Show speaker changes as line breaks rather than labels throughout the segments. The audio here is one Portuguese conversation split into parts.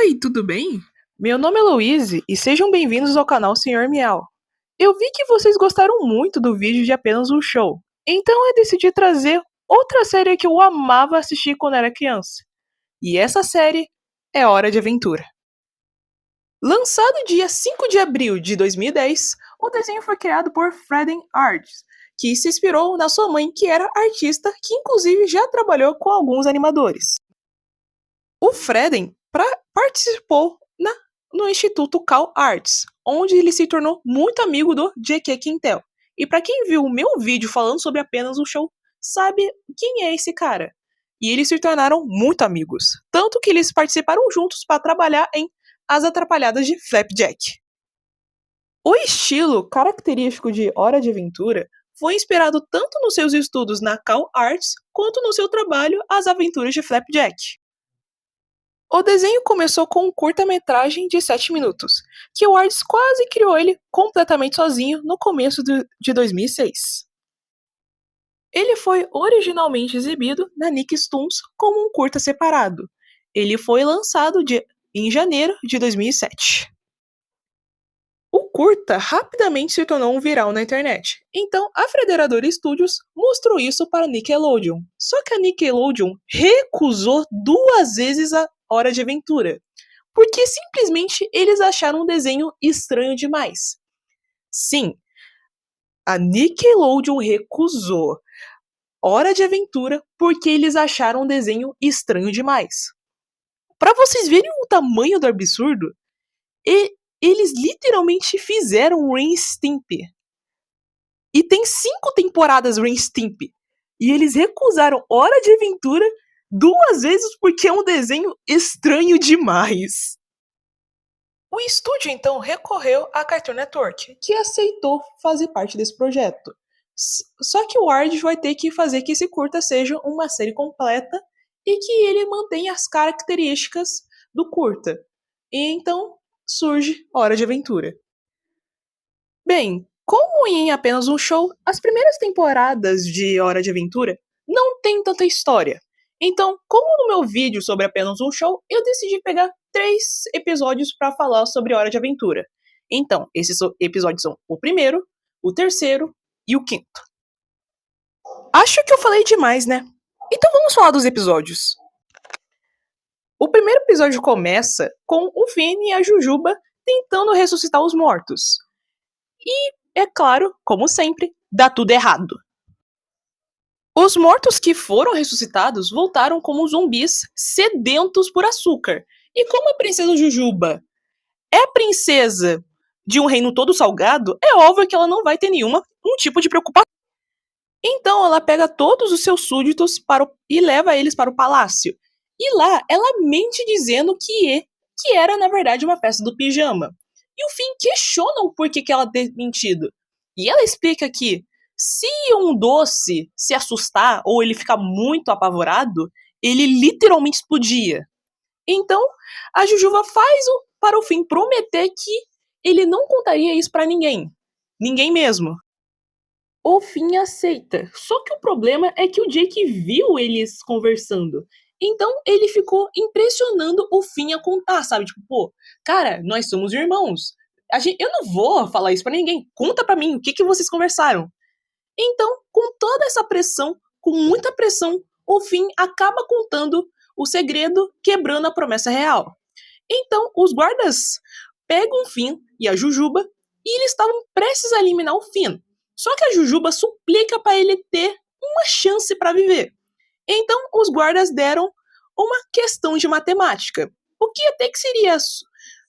Oi, tudo bem?
Meu nome é Louise e sejam bem-vindos ao canal Senhor Miau. Eu vi que vocês gostaram muito do vídeo de apenas um show, então eu decidi trazer outra série que eu amava assistir quando era criança. E essa série é Hora de Aventura. Lançado dia 5 de abril de 2010, o desenho foi criado por Fredden Arts, que se inspirou na sua mãe, que era artista, que inclusive já trabalhou com alguns animadores. O Fredden participou no Instituto Cal Arts, onde ele se tornou muito amigo do J.K. Quintel. E para quem viu o meu vídeo falando sobre apenas um show, sabe quem é esse cara. E eles se tornaram muito amigos, tanto que eles participaram juntos para trabalhar em As Atrapalhadas de Flapjack. O estilo característico de Hora de Aventura foi inspirado tanto nos seus estudos na Cal Arts quanto no seu trabalho As Aventuras de Flapjack. O desenho começou com um curta-metragem de 7 minutos, que o Arts quase criou ele completamente sozinho no começo de 2006. Ele foi originalmente exibido na Nicktoons como um curta separado. Ele foi lançado em janeiro de 2007. O curta rapidamente se tornou um viral na internet, então a Federadora Studios mostrou isso para a Nickelodeon. Só que a Nickelodeon recusou 2 vezes a Hora de Aventura, porque simplesmente eles acharam um desenho estranho demais. Sim, a Nickelodeon recusou Hora de Aventura porque eles acharam um desenho estranho demais. Para vocês verem o tamanho do absurdo, eles literalmente fizeram Ren Stimpy. E tem 5 temporadas Ren Stimpy. E eles recusaram Hora de Aventura 2 vezes porque é um desenho estranho demais. O estúdio então recorreu à Cartoon Network, que aceitou fazer parte desse projeto. Só que o Ward vai ter que fazer que esse curta seja uma série completa e que ele mantenha as características do curta. E então surge Hora de Aventura. Bem, como em apenas um show, as primeiras temporadas de Hora de Aventura não tem tanta história. Então, como no meu vídeo sobre apenas um show, eu decidi pegar 3 episódios para falar sobre Hora de Aventura. Então, esses episódios são o primeiro, o terceiro e o quinto. Acho que eu falei demais, né? Então vamos falar dos episódios. O primeiro episódio começa com o Finn e a Jujuba tentando ressuscitar os mortos. E, é claro, como sempre, dá tudo errado. Os mortos que foram ressuscitados voltaram como zumbis sedentos por açúcar. E como a princesa Jujuba é princesa de um reino todo salgado, é óbvio que ela não vai ter nenhum tipo de preocupação. Então ela pega todos os seus súditos e leva eles para o palácio. E lá ela mente dizendo que era na verdade uma festa do pijama. E o Finn questiona o porquê que ela ter mentido. E ela explica que se um doce se assustar ou ele ficar muito apavorado, ele literalmente explodia. Então a Jujuba faz para o Finn prometer que ele não contaria isso para ninguém. Ninguém mesmo. O Finn aceita. Só que o problema é que o Jake viu eles conversando. Então ele ficou impressionando o Finn a contar, sabe? Tipo, pô, cara, nós somos irmãos. Eu não vou falar isso pra ninguém. Conta pra mim o que vocês conversaram. Então, com toda essa pressão, com muita pressão, o Finn acaba contando o segredo, quebrando a promessa real. Então, os guardas pegam o Finn e a Jujuba e eles estavam prestes a eliminar o Finn. Só que a Jujuba suplica para ele ter uma chance para viver. Então, os guardas deram uma questão de matemática, o que até que seria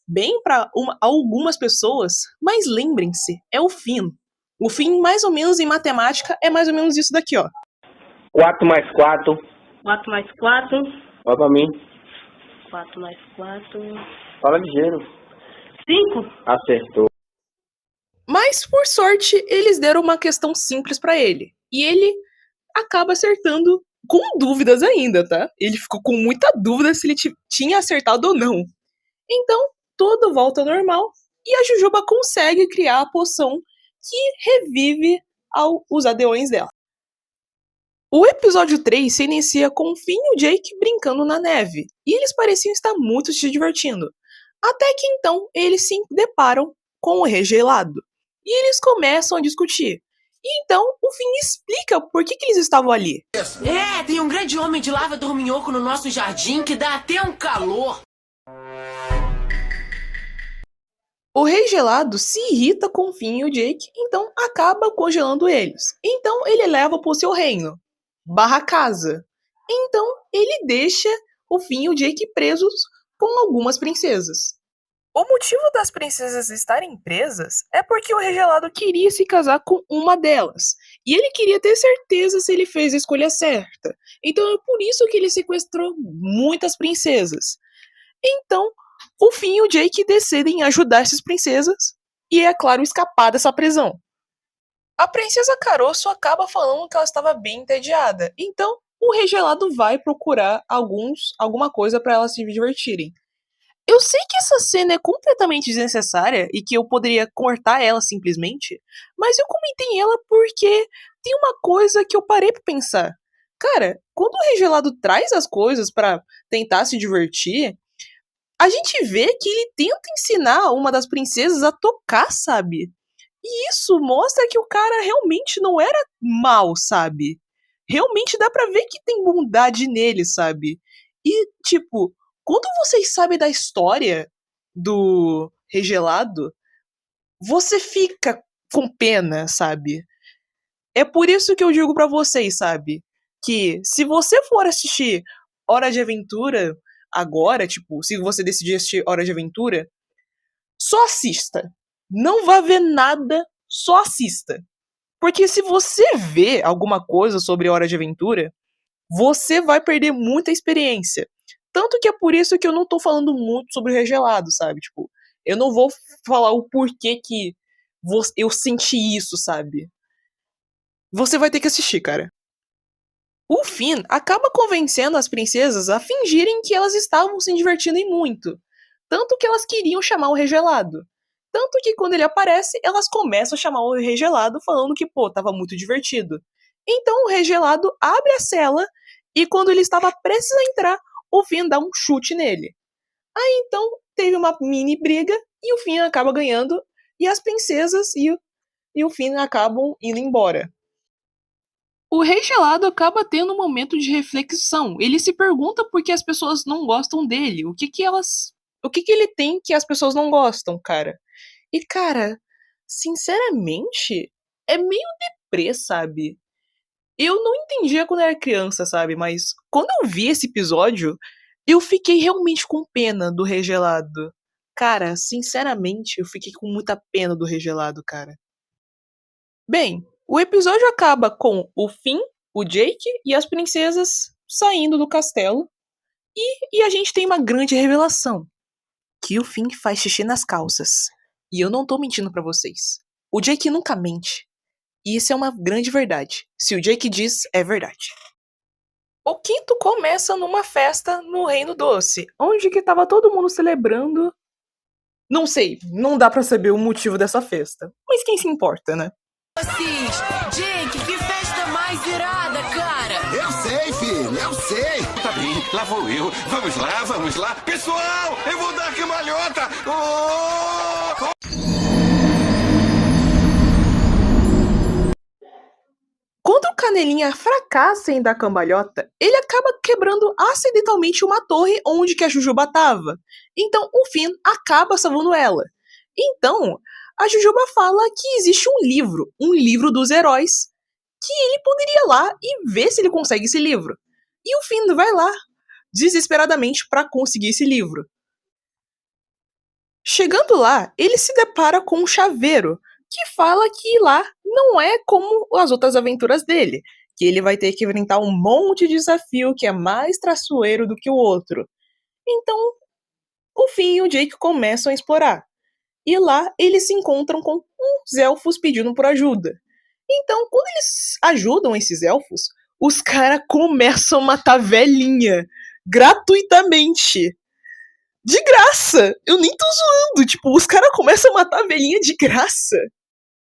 bem para algumas pessoas, mas lembrem-se, é o Finn. O Finn, mais ou menos em matemática, é mais ou menos isso daqui, ó.
4 mais 4.
4 mais 4.
Fala pra mim.
4 mais 4.
Fala ligeiro.
5.
Acertou.
Mas, por sorte, eles deram uma questão simples pra ele. E ele acaba acertando com dúvidas ainda, tá? Ele ficou com muita dúvida se ele tinha acertado ou não. Então, tudo volta ao normal e a Jujuba consegue criar a poção que revive os adeões dela. O episódio 3 se inicia com o Finn e o Jake brincando na neve, e eles pareciam estar muito se divertindo. Até que então eles se deparam com o Rei Gelado, e eles começam a discutir. E então o Finn explica por que eles estavam ali.
Tem um grande homem de lava dorminhoco no nosso jardim que dá até um calor.
O Rei Gelado se irrita com o Finn e o Jake, então acaba congelando eles. Então ele leva para o seu reino, casa. Então ele deixa o Finn e o Jake presos com algumas princesas. O motivo das princesas estarem presas é porque o Rei Gelado queria se casar com uma delas. E ele queria ter certeza se ele fez a escolha certa. Então é por isso que ele sequestrou muitas princesas. Então, o Finn e o Jake decidem ajudar essas princesas e, é claro, escapar dessa prisão. A princesa Caroço acaba falando que ela estava bem entediada. Então, o Rei Gelado vai procurar alguma coisa para elas se divertirem. Eu sei que essa cena é completamente desnecessária e que eu poderia cortar ela simplesmente, mas eu comentei ela porque tem uma coisa que eu parei pra pensar. Cara, quando o Rei Gelado traz as coisas pra tentar se divertir, a gente vê que ele tenta ensinar uma das princesas a tocar, sabe? E isso mostra que o cara realmente não era mal, sabe? Realmente dá pra ver que tem bondade nele, sabe? E, tipo, quando vocês sabem da história do Rei Gelado, você fica com pena, sabe? É por isso que eu digo pra vocês, sabe? Que se você for assistir Hora de Aventura agora, tipo, se você decidir assistir Hora de Aventura, só assista. Não vá ver nada, só assista. Porque se você vê alguma coisa sobre Hora de Aventura, você vai perder muita experiência. Tanto que é por isso que eu não tô falando muito sobre o Rei Gelado, sabe? Tipo, eu não vou falar o porquê que eu senti isso, sabe? Você vai ter que assistir, cara. O Finn acaba convencendo as princesas a fingirem que elas estavam se divertindo e muito. Tanto que elas queriam chamar o Rei Gelado. Tanto que quando ele aparece, elas começam a chamar o Rei Gelado falando que, pô, tava muito divertido. Então o Rei Gelado abre a cela e quando ele estava prestes a entrar, o Finn dá um chute nele. Aí então teve uma mini briga e o Finn acaba ganhando e as princesas e o Finn acabam indo embora. O Rei Gelado acaba tendo um momento de reflexão. Ele se pergunta por que as pessoas não gostam dele. O que ele tem que as pessoas não gostam, cara? E, cara, sinceramente, é meio deprê, sabe? Eu não entendia quando era criança, sabe? Mas quando eu vi esse episódio, eu fiquei realmente com pena do Rei Gelado. Cara, sinceramente, eu fiquei com muita pena do Rei Gelado, cara. Bem, o episódio acaba com o Finn, o Jake e as princesas saindo do castelo. E a gente tem uma grande revelação. Que o Finn faz xixi nas calças. E eu não tô mentindo pra vocês. O Jake nunca mente. E isso é uma grande verdade. Se o Jake diz, é verdade. O quinto começa numa festa no Reino Doce, onde que tava todo mundo celebrando. Não sei, não dá pra saber o motivo dessa festa. Mas quem se importa, né?
Jake, que festa mais irada, cara!
Eu sei, filho, eu sei.
Tá bem, lá vou eu. Vamos lá. Pessoal, eu vou dar cambalhota. Oh!
Quando o Canelinha fracassa em dar cambalhota, ele acaba quebrando acidentalmente uma torre onde que a Jujuba tava. Então o Finn acaba salvando ela. Então, a Jujuba fala que existe um livro dos heróis, que ele poderia ir lá e ver se ele consegue esse livro. E o Finn vai lá, desesperadamente, para conseguir esse livro. Chegando lá, ele se depara com um chaveiro, que fala que lá não é como as outras aventuras dele, que ele vai ter que enfrentar um monte de desafio que é mais traiçoeiro do que o outro. Então, o Finn e o Jake começam a explorar. E lá eles se encontram com uns elfos pedindo por ajuda. Então, quando eles ajudam esses elfos, os caras começam a matar velhinha. Gratuitamente. De graça! Eu nem tô zoando. Tipo, os caras começam a matar a velhinha de graça.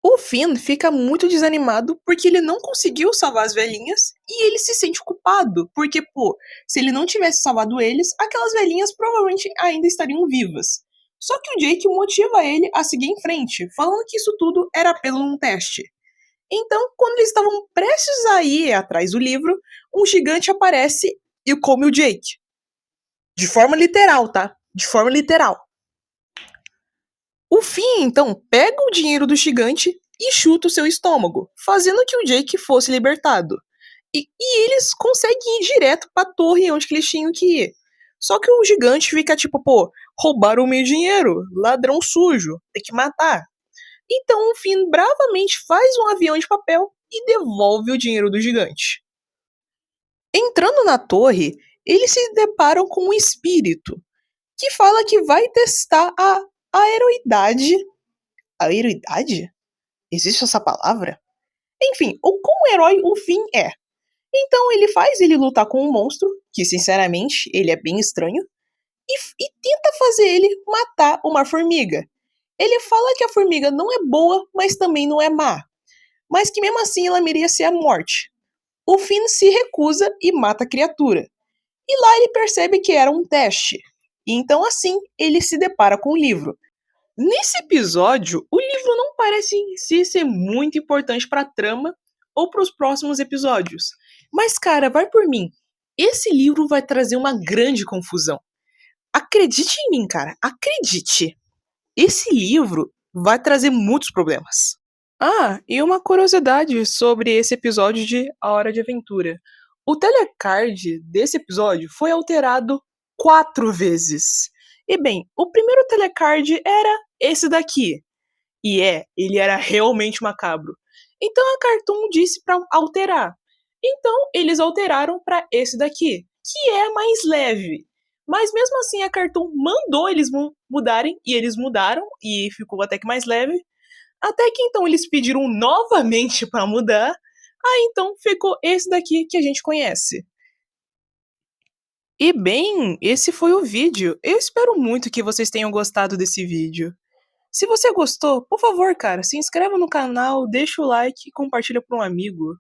O Finn fica muito desanimado porque ele não conseguiu salvar as velhinhas e ele se sente culpado, porque, pô, se ele não tivesse salvado eles, aquelas velhinhas provavelmente ainda estariam vivas. Só que o Jake motiva ele a seguir em frente, falando que isso tudo era apenas um teste. Então, quando eles estavam prestes a ir atrás do livro, um gigante aparece e come o Jake. De forma literal, tá? De forma literal. O Finn, então, pega o dinheiro do gigante e chuta o seu estômago, fazendo que o Jake fosse libertado. E eles conseguem ir direto pra torre onde que eles tinham que ir. Só que o gigante fica tipo, pô, roubaram o meu dinheiro, ladrão sujo, tem que matar. Então o Finn bravamente faz um avião de papel e devolve o dinheiro do gigante. Entrando na torre, eles se deparam com um espírito que fala que vai testar a aeroidade. Aeroidade? Existe essa palavra? Enfim, o quão herói o Finn é. Então ele faz ele lutar com um monstro, que sinceramente ele é bem estranho, e tenta fazer ele matar uma formiga. Ele fala que a formiga não é boa, mas também não é má, mas que mesmo assim ela merecia a morte. O Finn se recusa e mata a criatura. E lá ele percebe que era um teste. E então assim ele se depara com o livro. Nesse episódio, o livro não parece em si ser muito importante para a trama ou para os próximos episódios. Mas cara, vai por mim. Esse livro vai trazer uma grande confusão. Acredite em mim, cara. Acredite. Esse livro vai trazer muitos problemas. Ah, e uma curiosidade sobre esse episódio de A Hora de Aventura. O telecard desse episódio foi alterado 4 vezes. E bem, o primeiro telecard era esse daqui. E ele era realmente macabro. Então a Cartoon disse pra alterar. Então eles alteraram pra esse daqui, que é mais leve. Mas mesmo assim a Cartoon mandou eles mudarem, e eles mudaram, e ficou até que mais leve. Até que então eles pediram novamente pra mudar, aí então ficou esse daqui que a gente conhece. E bem, esse foi o vídeo. Eu espero muito que vocês tenham gostado desse vídeo. Se você gostou, por favor, cara, se inscreva no canal, deixa o like e compartilha para um amigo.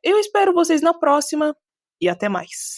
Eu espero vocês na próxima e até mais.